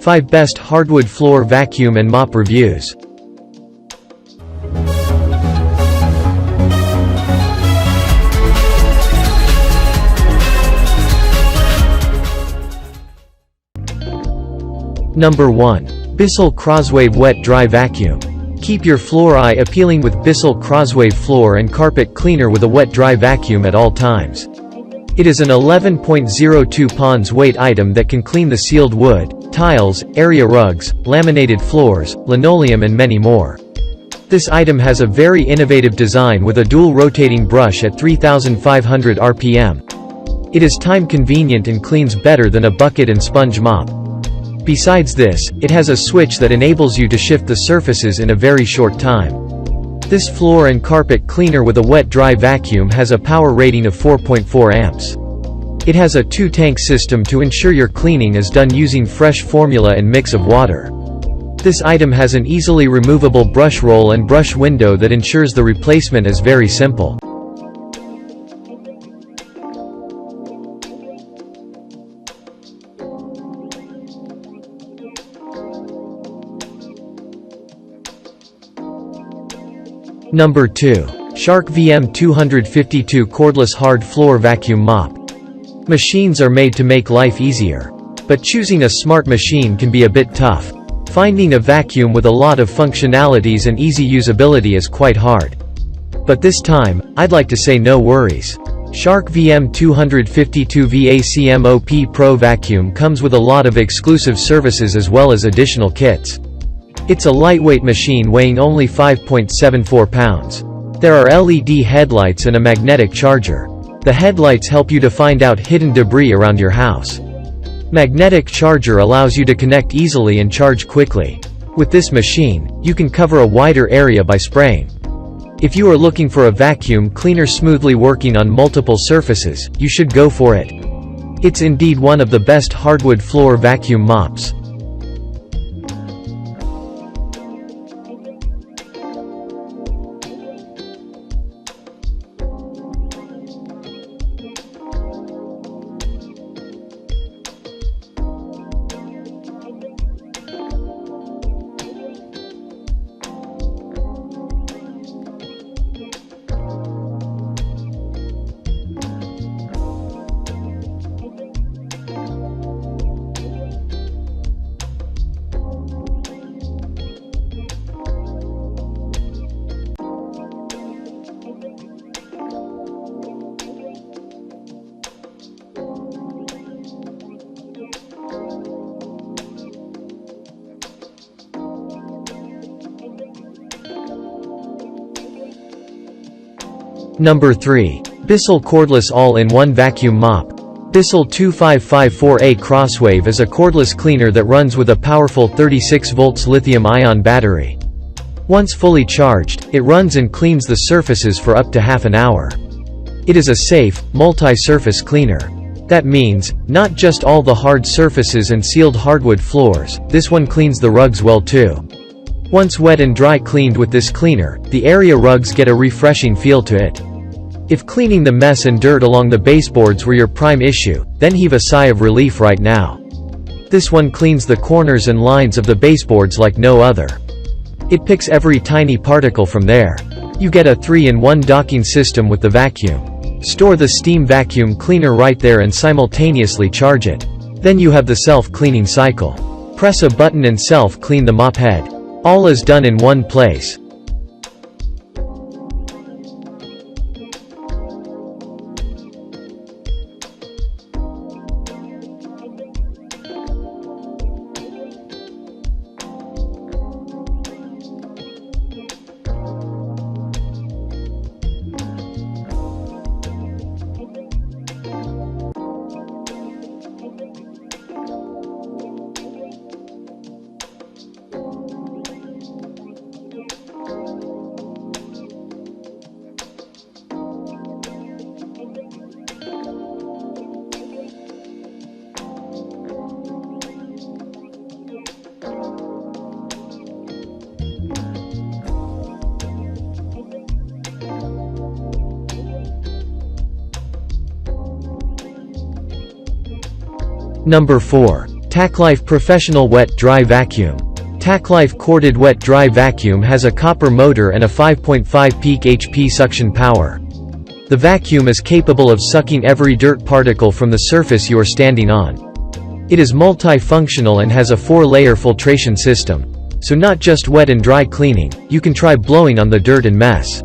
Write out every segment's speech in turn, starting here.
5 Best Hardwood Floor Vacuum and Mop Reviews. Number 1. Bissell Crosswave Wet Dry Vacuum. Keep your floor eye appealing with Bissell Crosswave Floor and Carpet Cleaner with a wet dry vacuum at all times. It is an 11.02 pounds weight item that can clean the sealed wood, tiles, area rugs, laminated floors, linoleum and many more. This item has a very innovative design with a dual rotating brush at 3,500 RPM. It is time convenient and cleans better than a bucket and sponge mop. Besides this, it has a switch that enables you to shift the surfaces in a very short time. This floor and carpet cleaner with a wet-dry vacuum has a power rating of 4.4 amps. It has a 2-tank system to ensure your cleaning is done using fresh formula and mix of water. This item has an easily removable brush roll and brush window that ensures the replacement is very simple. Number 2. Shark VM252 Cordless Hard Floor Vacuum Mop. Machines are made to make life easier. But choosing a smart machine can be a bit tough. Finding a vacuum with a lot of functionalities and easy usability is quite hard. But this time, I'd like to say no worries. Shark VM252 VACMOP Pro Vacuum comes with a lot of exclusive services as well as additional kits. It's a lightweight machine weighing only 5.74 pounds. There are LED headlights and a magnetic charger. The headlights help you to find out hidden debris around your house. Magnetic charger allows you to connect easily and charge quickly. With this machine, you can cover a wider area by spraying. If you are looking for a vacuum cleaner smoothly working on multiple surfaces, you should go for it. It's indeed one of the best hardwood floor vacuum mops. Number 3. Bissell Cordless All-in-One Vacuum Mop. Bissell 2554A Crosswave is a cordless cleaner that runs with a powerful 36 volts lithium-ion battery. Once fully charged, it runs and cleans the surfaces for up to half an hour. It is a safe, multi-surface cleaner. That means, not just all the hard surfaces and sealed hardwood floors, this one cleans the rugs well too. Once wet and dry cleaned with this cleaner, the area rugs get a refreshing feel to it. If cleaning the mess and dirt along the baseboards were your prime issue, then heave a sigh of relief right now. This one cleans the corners and lines of the baseboards like no other. It picks every tiny particle from there. You get a 3-in-1 docking system with the vacuum. Store the steam vacuum cleaner right there and simultaneously charge it. Then you have the self-cleaning cycle. Press a button and self-clean the mop head. All is done in one place. Number 4. Tacklife Professional Wet Dry Vacuum. Tacklife Corded Wet Dry Vacuum has a copper motor and a 5.5 peak HP suction power. The vacuum is capable of sucking every dirt particle from the surface you are standing on. It is multifunctional and has a 4-layer filtration system. So not just wet and dry cleaning, you can try blowing on the dirt and mess.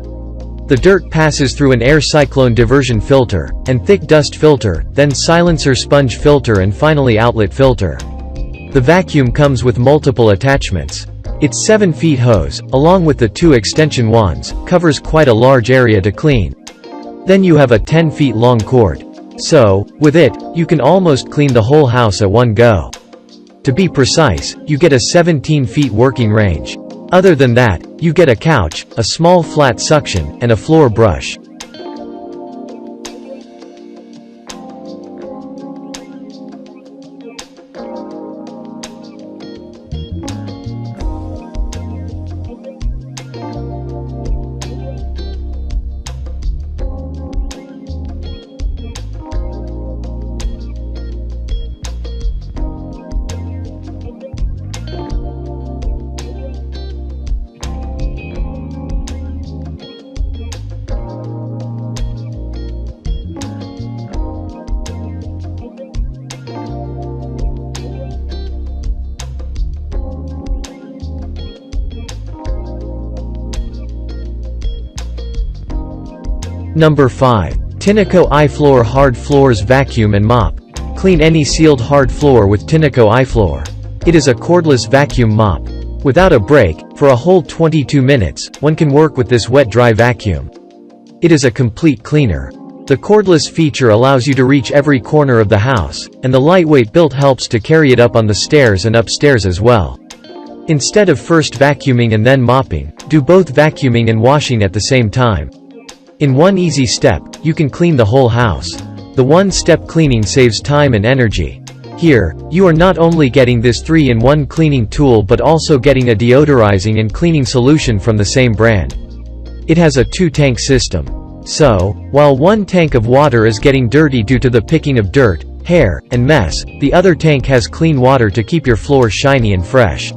The dirt passes through an air cyclone diversion filter, and thick dust filter, then silencer sponge filter and finally outlet filter. The vacuum comes with multiple attachments. Its 7 feet hose, along with the 2 extension wands, covers quite a large area to clean. Then you have a 10 feet long cord. So, with it, you can almost clean the whole house at one go. To be precise, you get a 17 feet working range. Other than that, you get a couch, a small flat suction, and a floor brush. Number 5. Tynico Eye Floor Hard Floors Vacuum and Mop. Clean any sealed hard floor with Tynico Eye Floor. It is a cordless vacuum mop. Without a break, for a whole 22 minutes, one can work with this wet-dry vacuum. It is a complete cleaner. The cordless feature allows you to reach every corner of the house, and the lightweight built helps to carry it up on the stairs and upstairs as well. Instead of first vacuuming and then mopping, do both vacuuming and washing at the same time. In one easy step, you can clean the whole house. The one-step cleaning saves time and energy. Here, you are not only getting this 3-in-1 cleaning tool but also getting a deodorizing and cleaning solution from the same brand. It has a 2-tank system. So, while one tank of water is getting dirty due to the picking of dirt, hair, and mess, the other tank has clean water to keep your floor shiny and fresh.